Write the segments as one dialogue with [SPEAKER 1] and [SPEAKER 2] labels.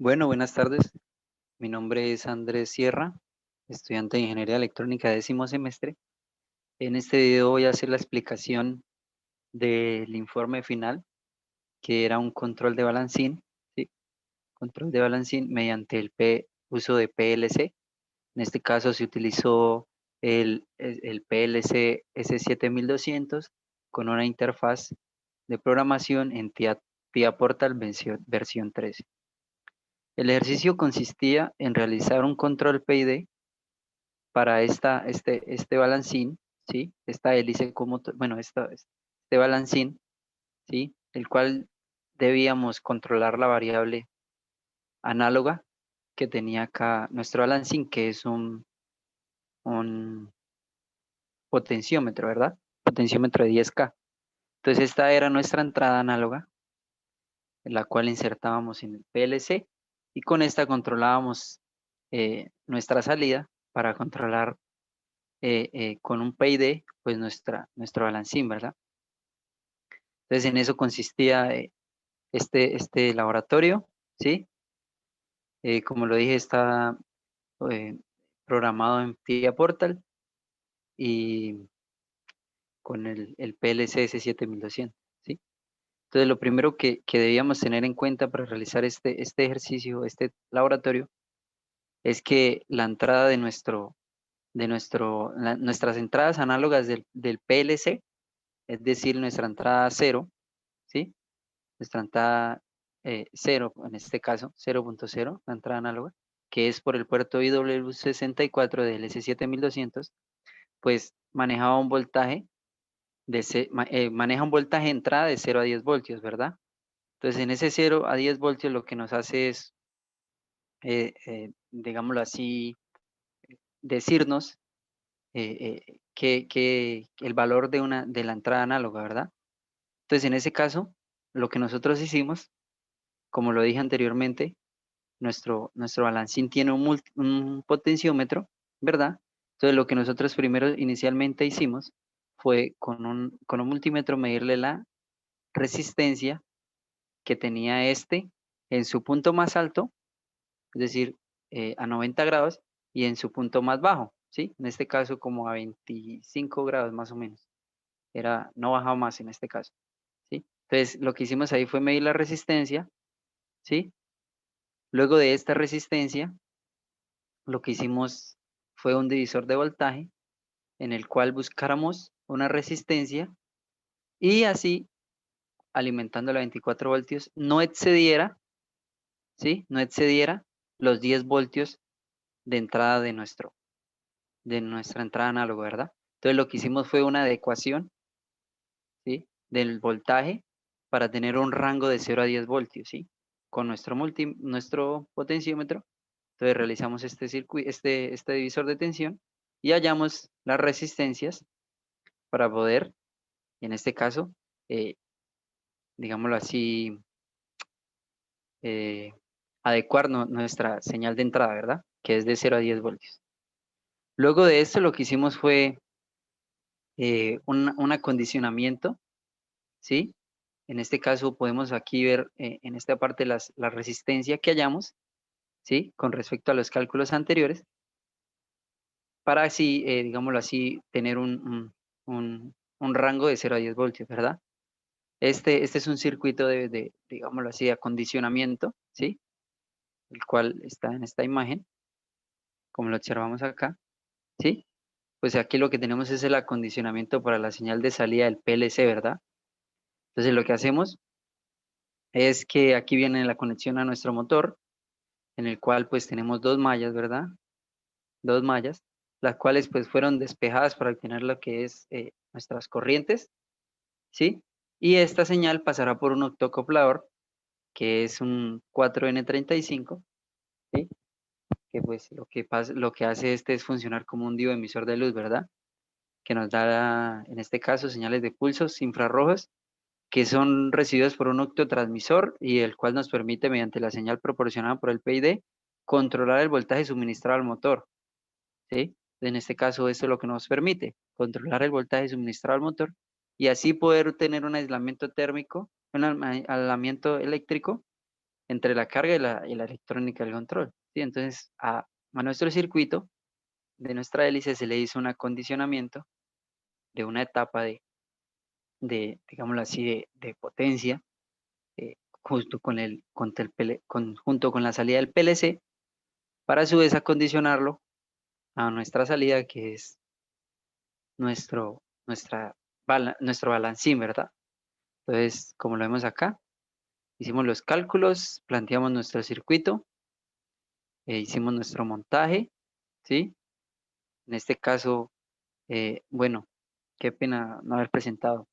[SPEAKER 1] Bueno, buenas tardes. Mi nombre es Andrés Sierra, estudiante de Ingeniería Electrónica décimo semestre. En este video voy a hacer la explicación del informe final, que era un control de balancín, ¿sí? Control de balancín mediante uso de PLC. En este caso se utilizó el PLC S7200 con una interfaz de programación en TIA Portal versión 13. El ejercicio consistía en realizar un control PID para este balancín, ¿sí? Esta hélice como, bueno, este balancín, ¿sí? El cual debíamos controlar la variable análoga que tenía acá nuestro balancín, que es un potenciómetro, ¿verdad? Potenciómetro de 10K. Entonces esta era nuestra entrada análoga, en la cual insertábamos en el PLC y con esta controlábamos nuestra salida para controlar con un PID, pues nuestro balancín, ¿verdad? Entonces en eso consistía este laboratorio, ¿sí? Como lo dije, está eh, programado en TIA Portal y con el PLC S7200, ¿sí? Entonces lo primero que debíamos tener en cuenta para realizar este ejercicio, este laboratorio, es que la entrada nuestras entradas análogas del PLC, es decir, nuestra entrada 0, ¿sí? Nuestra entrada 0, en este caso, 0.0, la entrada análoga, que es por el puerto IW64 del S7200, pues manejaba un voltaje maneja un voltaje de entrada de 0 a 10 voltios, ¿verdad? Entonces, en ese 0 a 10 voltios lo que nos hace es, digámoslo así, decirnos que el valor de la entrada análoga, ¿verdad? Entonces, en ese caso, lo que nosotros hicimos, como lo dije anteriormente, nuestro balancín tiene un potenciómetro, ¿verdad? Entonces, lo que nosotros primero inicialmente hicimos fue con un multímetro medirle la resistencia que tenía este en su punto más alto, es decir, a 90 grados, y en su punto más bajo, ¿sí? En este caso como a 25 grados más o menos. No bajaba más en este caso, ¿sí? Entonces, lo que hicimos ahí fue medir la resistencia, ¿sí? Luego de esta resistencia, lo que hicimos fue un divisor de voltaje en el cual buscáramos una resistencia y así, alimentando a 24 voltios, no excediera, ¿sí? No excediera los 10 voltios de entrada de nuestra entrada análoga, ¿verdad? Entonces lo que hicimos fue una adecuación, ¿sí? Del voltaje para tener un rango de 0 a 10 voltios, ¿sí? Con nuestro potenciómetro. Entonces realizamos este divisor de tensión y hallamos las resistencias para poder, en este caso, eh, digámoslo así, eh, adecuar nuestra señal de entrada, ¿verdad? Que es de 0 a 10 voltios. Luego de esto lo que hicimos fue un acondicionamiento, ¿sí? En este caso podemos aquí ver en esta parte la resistencia que hallamos, ¿sí? Con respecto a los cálculos anteriores, para así, digámoslo así, tener un rango de 0 a 10 voltios, ¿verdad? Este es un circuito digámoslo así, de acondicionamiento, ¿sí? El cual está en esta imagen, como lo observamos acá, ¿sí? Pues aquí lo que tenemos es el acondicionamiento para la señal de salida del PLC, ¿verdad? Entonces lo que hacemos es que aquí viene la conexión a nuestro motor, en el cual pues tenemos dos mallas, ¿verdad? Dos mallas, las cuales pues fueron despejadas para obtener lo que es nuestras corrientes, ¿sí? Y esta señal pasará por un octocoplador, que es un 4N35, ¿sí? Que pues lo que hace este es funcionar como un dioemisor de luz, ¿verdad? Que nos da, en este caso, señales de pulsos infrarrojos que son recibidos por un octotransmisor y el cual nos permite, mediante la señal proporcionada por el PID, controlar el voltaje suministrado al motor, ¿sí? En este caso, esto es lo que nos permite, controlar el voltaje suministrado al motor y así poder tener un aislamiento térmico, un aislamiento eléctrico entre la carga y la electrónica del control, ¿sí? Entonces, a nuestro circuito de nuestra hélice se le hizo un acondicionamiento de una etapa digámoslo así, de potencia, justo junto con la salida del PLC, para a su vez acondicionarlo a nuestra salida, que es nuestro balancín, ¿verdad? Entonces, como lo vemos acá, hicimos los cálculos, planteamos nuestro circuito, hicimos nuestro montaje, ¿sí? En este caso, bueno, qué pena no haber presentado.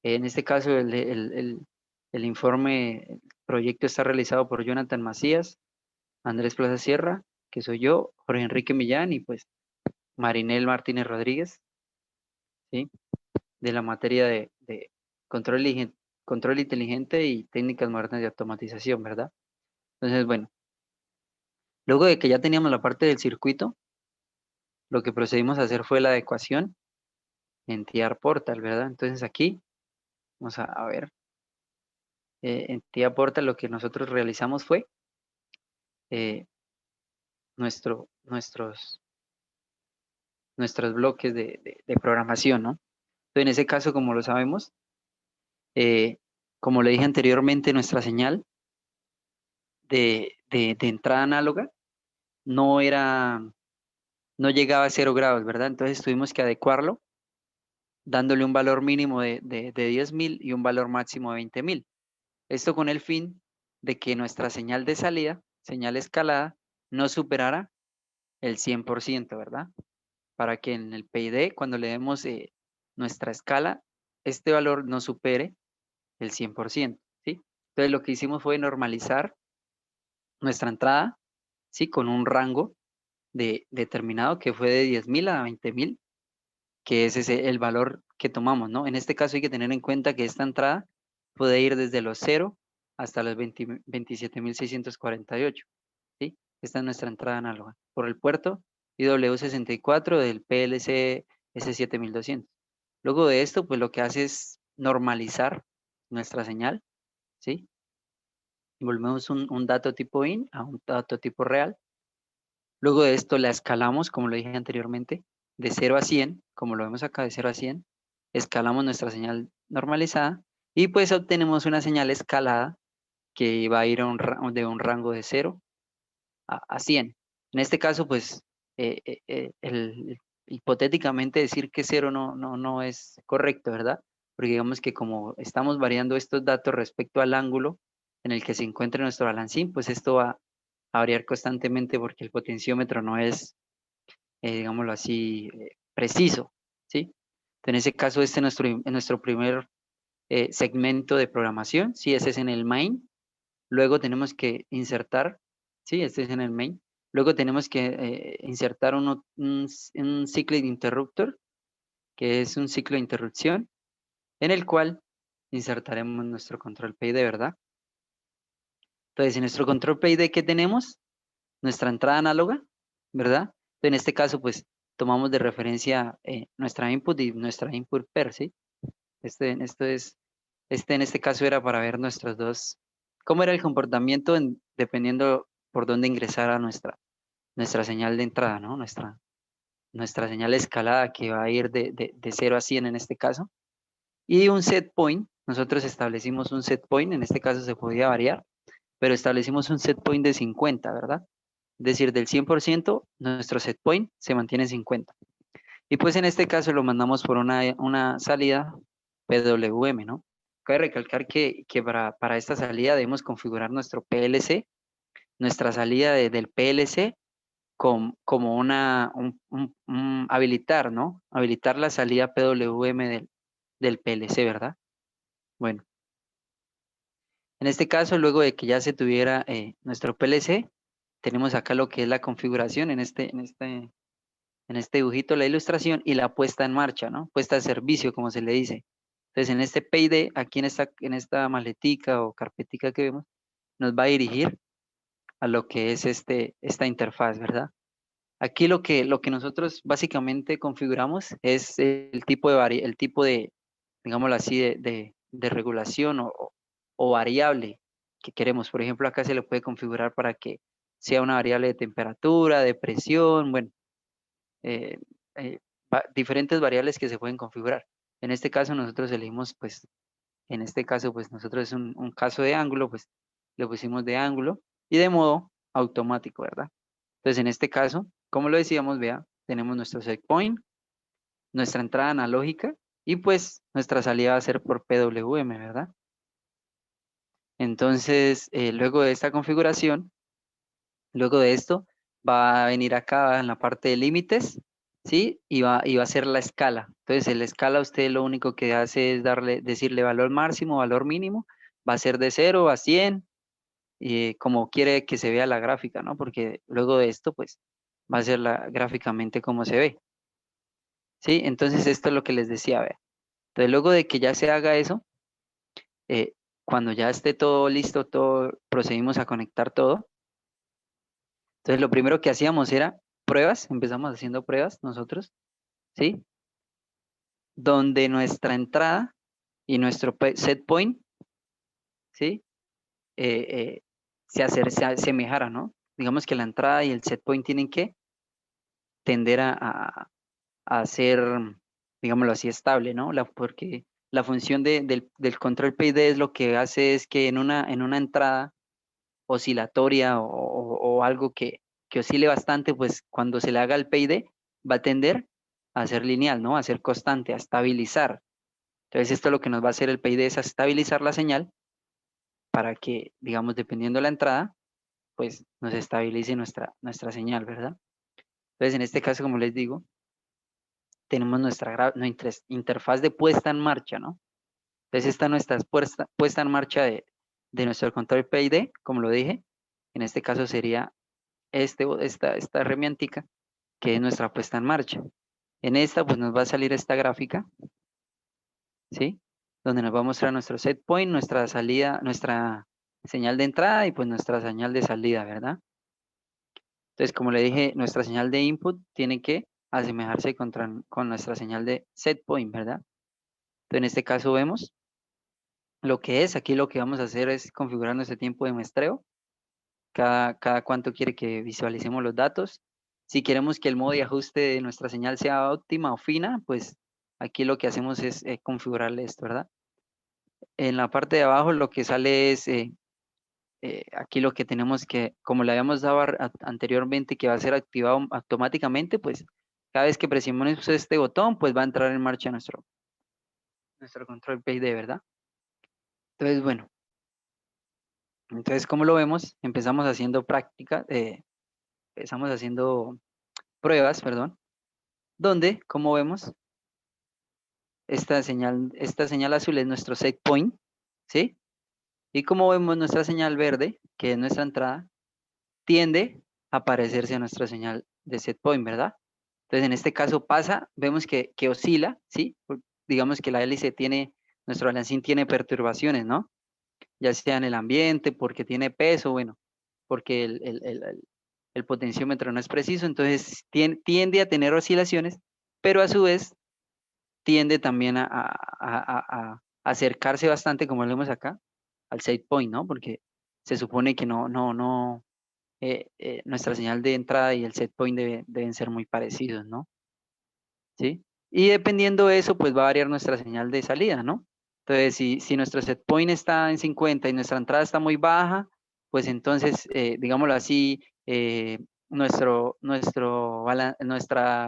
[SPEAKER 1] En este caso, el informe, el proyecto está realizado por Jonathan Macías, Andrés Plaza Sierra, que soy yo, Jorge Enrique Millán y pues Marinel Martínez Rodríguez, ¿sí? De la materia de control inteligente y técnicas modernas de automatización, ¿verdad? Entonces, bueno, luego de que ya teníamos la parte del circuito, lo que procedimos a hacer fue la adecuación en TR Portal, ¿verdad? Entonces aquí, vamos a ver, en TR Portal lo que nosotros realizamos fue eh, nuestros bloques de programación, ¿no? Entonces, en ese caso, como lo sabemos, eh, como le dije anteriormente, nuestra señal de entrada análoga no era, no llegaba a 0 grados, ¿verdad? Entonces tuvimos que adecuarlo dándole un valor mínimo de 10.000 y un valor máximo de 20.000. Esto con el fin de que nuestra señal de salida, señal escalada, no superara el 100%, ¿verdad? Para que en el PID, cuando le demos nuestra escala, este valor no supere el 100%, ¿sí? Entonces lo que hicimos fue normalizar nuestra entrada, ¿sí? Con un rango determinado que fue de 10.000 a 20.000, que es ese el valor que tomamos, ¿no? En este caso hay que tener en cuenta que esta entrada puede ir desde los 0 hasta los 27.648, ¿sí? Esta es nuestra entrada análoga por el puerto IW64 del PLC S7200. Luego de esto, pues lo que hace es normalizar nuestra señal, ¿sí? Volvemos un dato tipo IN a un dato tipo real. Luego de esto la escalamos, como lo dije anteriormente, de 0 a 100, como lo vemos acá, de 0 a 100. Escalamos nuestra señal normalizada y pues obtenemos una señal escalada que va a ir de un rango de 0 a 100. En este caso, pues, hipotéticamente decir que 0 no es correcto, ¿verdad? Porque digamos que como estamos variando estos datos respecto al ángulo en el que se encuentra nuestro balancín, pues esto va a variar constantemente porque el potenciómetro no es, digámoslo así, preciso, ¿sí? En ese caso, este es nuestro primer segmento de programación, sí, ese es en el main. Luego tenemos que insertar, sí, este es en el main. Luego tenemos que insertar un cyclic interruptor, que es un ciclo de interrupción, en el cual insertaremos nuestro control PID, ¿verdad? Entonces, en nuestro control PID, ¿qué tenemos? Nuestra entrada análoga, ¿verdad? En este caso, pues, tomamos de referencia nuestra input y nuestra input pair, ¿sí? En este caso era para ver nuestros dos, cómo era el comportamiento dependiendo por dónde ingresara nuestra señal de entrada, ¿no? Nuestra señal escalada que va a ir de 0 a 100 en este caso. Y un set point, nosotros establecimos un set point, en este caso se podía variar, pero establecimos un set point de 50, ¿verdad? Es decir, del 100%, nuestro set point se mantiene en 50. Y pues en este caso lo mandamos por una salida PWM, ¿no? Cabe recalcar que para esta salida debemos configurar nuestro PLC, nuestra salida del PLC como habilitar, ¿no? Habilitar la salida PWM del PLC, ¿verdad? Bueno, en este caso, luego de que ya se tuviera nuestro PLC, tenemos acá lo que es la configuración en este dibujito, la ilustración y la puesta en marcha, ¿no? Puesta de servicio, como se le dice. Entonces, en este PID, aquí en esta maletica o carpetica que vemos, nos va a dirigir a lo que es esta interfaz, ¿verdad? Aquí lo que nosotros básicamente configuramos es el tipo de, digámoslo así, de regulación o variable que queremos. Por ejemplo, acá se le puede configurar para que sea una variable de temperatura, de presión, bueno, eh, eh, diferentes variables que se pueden configurar. En este caso nosotros elegimos, pues, en este caso, pues nosotros es un caso de ángulo, pues le pusimos de ángulo y de modo automático, ¿verdad? Entonces, en este caso, como lo decíamos, vea, tenemos nuestro set point, nuestra entrada analógica y pues nuestra salida va a ser por PWM, ¿verdad? Entonces, luego de esta configuración, luego de esto, va a venir acá en la parte de límites, ¿sí? Y va a ser la escala. Entonces, en la escala usted lo único que hace es decirle valor máximo, valor mínimo, va a ser de 0 a 100, como quiere que se vea la gráfica, ¿no? Porque luego de esto, pues, va a ser gráficamente como se ve, ¿sí? Entonces, esto es lo que les decía, vea. Entonces, luego de que ya se haga eso, eh, cuando ya esté todo listo, todo, procedimos a conectar todo. Entonces, lo primero que hacíamos era pruebas, empezamos haciendo pruebas nosotros, ¿sí? Donde nuestra entrada y nuestro set point, ¿sí? Eh, eh, se asemejara, ¿no? Digamos que la entrada y el set point tienen que tender a ser, digámoslo así, estable, ¿no? Porque la función del control PID es lo que hace es que en una entrada oscilatoria o algo que oscile bastante, pues cuando se le haga el PID va a tender a ser lineal, ¿no? A ser constante, a estabilizar. Entonces esto lo que nos va a hacer el PID es a estabilizar la señal para que, digamos, dependiendo de la entrada, pues nos estabilice nuestra señal, ¿verdad? Entonces en este caso, como les digo, tenemos nuestra interfaz de puesta en marcha, ¿no? Entonces esta es nuestra puesta en marcha de nuestro control PID, como lo dije. En este caso sería esta herramientica que es nuestra puesta en marcha. En esta pues nos va a salir esta gráfica, ¿sí? Donde nos va a mostrar nuestro set point, nuestra salida, nuestra señal de entrada y pues nuestra señal de salida, ¿verdad? Entonces, como le dije, nuestra señal de input tiene que asemejarse con nuestra señal de set point, ¿verdad? Entonces, en este caso vemos lo que es. Aquí lo que vamos a hacer es configurar nuestro tiempo de muestreo. Cada cuánto quiere que visualicemos los datos. Si queremos que el modo de ajuste de nuestra señal sea óptima o fina, pues aquí lo que hacemos es configurarle esto, ¿verdad? En la parte de abajo lo que sale es, aquí lo que tenemos que, como le habíamos dado anteriormente, que va a ser activado automáticamente, pues cada vez que presionemos este botón, pues va a entrar en marcha nuestro control PID, ¿verdad? Entonces, bueno, entonces como lo vemos, empezamos haciendo práctica, empezamos haciendo pruebas, perdón, donde, como vemos, esta señal azul es nuestro set point, ¿sí? Y como vemos, nuestra señal verde, que es nuestra entrada, tiende a parecerse a nuestra señal de set point, ¿verdad? Entonces, en este caso pasa, vemos que oscila, ¿sí? Digamos que la hélice tiene, nuestro balancín tiene perturbaciones, ¿no? Ya sea en el ambiente, porque tiene peso, bueno, porque el potenciómetro no es preciso, entonces tiende a tener oscilaciones, pero a su vez tiende también a acercarse bastante, como lo vemos acá, al set point, ¿no? Porque se supone que no, nuestra señal de entrada y el set point deben ser muy parecidos, ¿no? ¿Sí? Y dependiendo de eso, pues va a variar nuestra señal de salida, ¿no? Entonces, si nuestro set point está en 50 y nuestra entrada está muy baja, pues entonces, digámoslo así, nuestra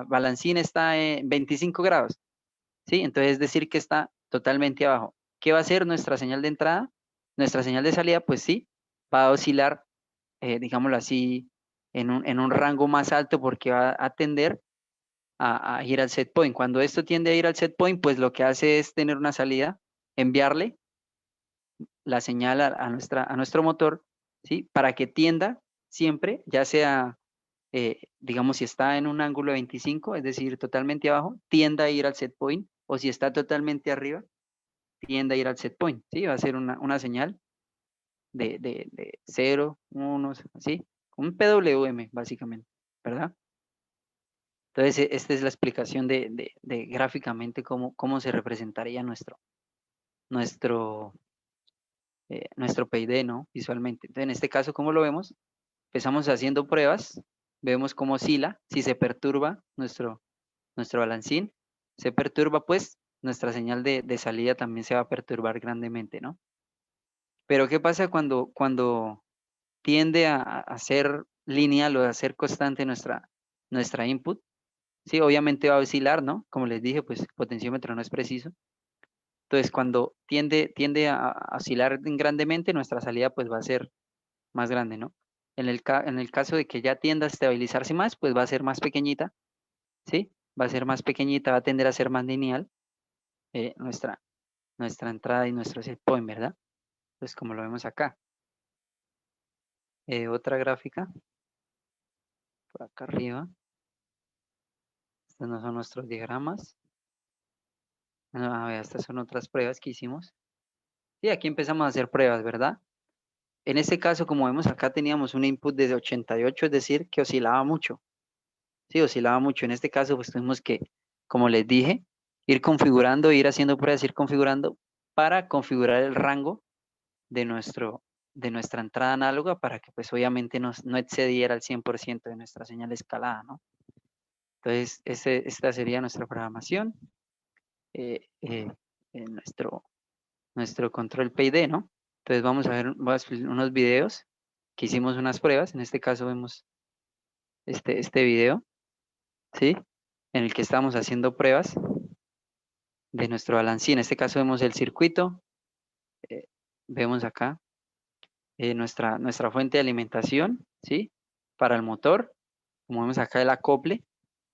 [SPEAKER 1] balancín está en 25 grados, ¿sí? Entonces, es decir que está totalmente abajo. ¿Qué va a hacer nuestra señal de entrada? Nuestra señal de salida, pues sí, va a oscilar, digámoslo así, en un rango más alto porque va a tender a ir al set point. Cuando esto tiende a ir al set point, pues lo que hace es tener una salida, enviarle la señal a nuestro motor, ¿sí? Para que tienda siempre, ya sea, digamos, si está en un ángulo de 25, es decir, totalmente abajo, tienda a ir al set point, o si está totalmente arriba, tiende a ir al set point, ¿sí? Va a ser una señal de 0, 1, ¿sí? Un PWM, básicamente, ¿verdad? Entonces, esta es la explicación de gráficamente cómo se representaría nuestro nuestro PID, ¿no? Visualmente. Entonces, en este caso, ¿cómo lo vemos? Empezamos haciendo pruebas, vemos cómo oscila, si se perturba nuestro balancín, se perturba, pues nuestra señal de salida también se va a perturbar grandemente, ¿no? Pero ¿qué pasa cuando tiende a ser lineal o a ser constante nuestra input? Sí, obviamente va a oscilar, ¿no? Como les dije, pues el potenciómetro no es preciso. Entonces, cuando tiende a oscilar grandemente, nuestra salida pues va a ser más grande, ¿no? En el caso de que ya tienda a estabilizarse más, pues va a ser más pequeñita, ¿sí? Va a ser más pequeñita, va a tender a ser más lineal nuestra entrada y nuestro set point, ¿verdad? Pues como lo vemos acá. Otra gráfica, por acá arriba. Estos no son nuestros diagramas. A ver, estas son otras pruebas que hicimos. Y aquí empezamos a hacer pruebas, ¿verdad? En este caso, como vemos acá, teníamos un input de 88, es decir, que oscilaba mucho. Sí, oscilaba mucho. En este caso, pues tuvimos que, como les dije, ir configurando, ir haciendo pruebas, ir configurando para configurar el rango de, de nuestra entrada análoga para que pues obviamente no excediera el 100% de nuestra señal escalada, ¿no? Entonces, esta sería nuestra programación, en nuestro control PID, ¿no? Entonces vamos a ver unos videos que hicimos unas pruebas. En este caso vemos este video, ¿sí? En el que estamos haciendo pruebas de nuestro balancín. En este caso vemos el circuito, eh, vemos acá nuestra fuente de alimentación, ¿sí? Para el motor, como vemos acá el acople,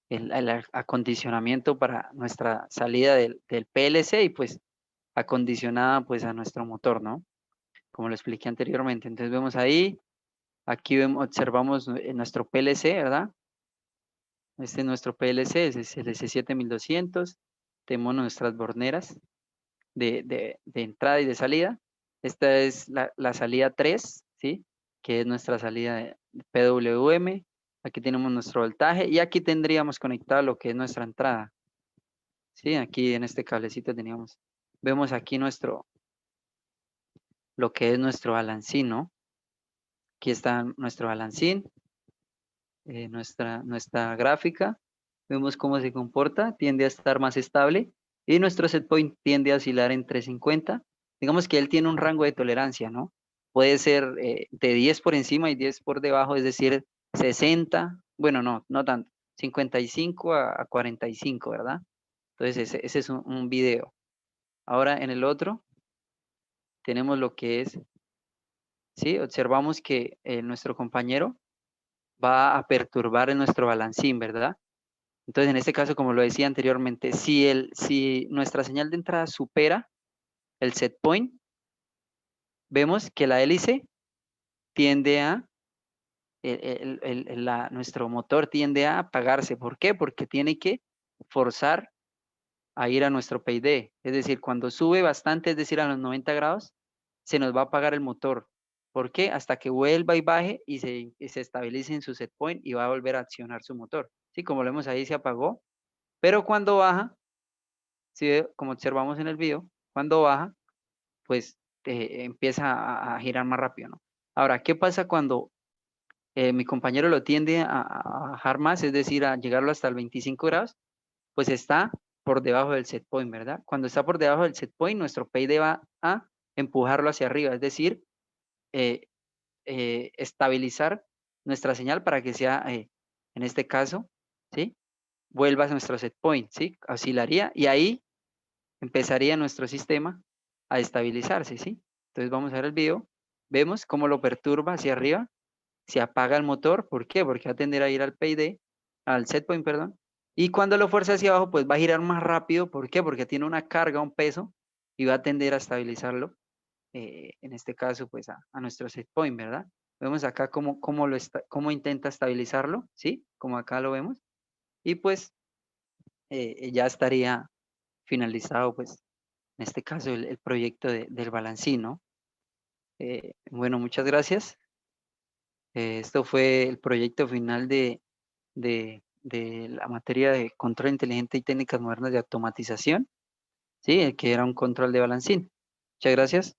[SPEAKER 1] el acondicionamiento para nuestra salida del PLC y pues acondicionada pues a nuestro motor, ¿no? Como lo expliqué anteriormente. Entonces vemos ahí, aquí observamos nuestro PLC, ¿verdad? Este es nuestro PLC, ese es el S7200. Tenemos nuestras borneras de entrada y de salida. Esta es la salida 3, ¿sí? Que es nuestra salida de PWM. Aquí tenemos nuestro voltaje y aquí tendríamos conectado lo que es nuestra entrada. ¿Sí? Aquí en este cablecito teníamos. Vemos aquí lo que es nuestro balancín, ¿no? Aquí está nuestro balancín, nuestra gráfica. Vemos cómo se comporta, tiende a estar más estable y nuestro set point tiende a oscilar entre 50. Digamos que él tiene un rango de tolerancia, ¿no? Puede ser de 10 por encima y 10 por debajo, es decir, 60, bueno, no tanto, 55 a 45, ¿verdad? Entonces ese es un video. Ahora en el otro tenemos lo que es, ¿sí? Observamos que nuestro compañero va a perturbar en nuestro balancín, ¿verdad? Entonces, en este caso, como lo decía anteriormente, si nuestra señal de entrada supera el set point, vemos que la hélice tiende a, nuestro motor tiende a apagarse. ¿Por qué? Porque tiene que forzar a ir a nuestro PID. Es decir, cuando sube bastante, es decir, a los 90 grados, se nos va a apagar el motor. ¿Por qué? Hasta que vuelva y baje y se estabilice en su set point y va a volver a accionar su motor. Sí, como lo vemos ahí, se apagó. Pero cuando baja, ¿sí? Como observamos en el video, cuando baja, pues empieza a girar más rápido, ¿no? Ahora, ¿qué pasa cuando mi compañero lo tiende a bajar más, es decir, a llegarlo hasta el 25 grados? Pues está por debajo del set point, ¿verdad? Cuando está por debajo del set point, nuestro PID va a empujarlo hacia arriba, es decir, eh, estabilizar nuestra señal para que sea, en este caso, ¿sí? Vuelva a nuestro set point, ¿sí? Oscilaría y ahí empezaría nuestro sistema a estabilizarse, ¿sí? Entonces vamos a ver el video, vemos cómo lo perturba hacia arriba, se apaga el motor, ¿por qué? Porque va a tender a ir al PID, al set point, perdón, y cuando lo fuerza hacia abajo, pues va a girar más rápido, ¿por qué? Porque tiene una carga, un peso, y va a tender a estabilizarlo, en este caso, pues a nuestro set point, ¿verdad? Vemos acá cómo intenta estabilizarlo, ¿sí? Como acá lo vemos, y pues ya estaría finalizado, pues, en este caso, el proyecto del balancín, ¿no? Bueno, muchas gracias. Esto fue el proyecto final de la materia de control inteligente y técnicas modernas de automatización, ¿sí? Que era un control de balancín. Muchas gracias.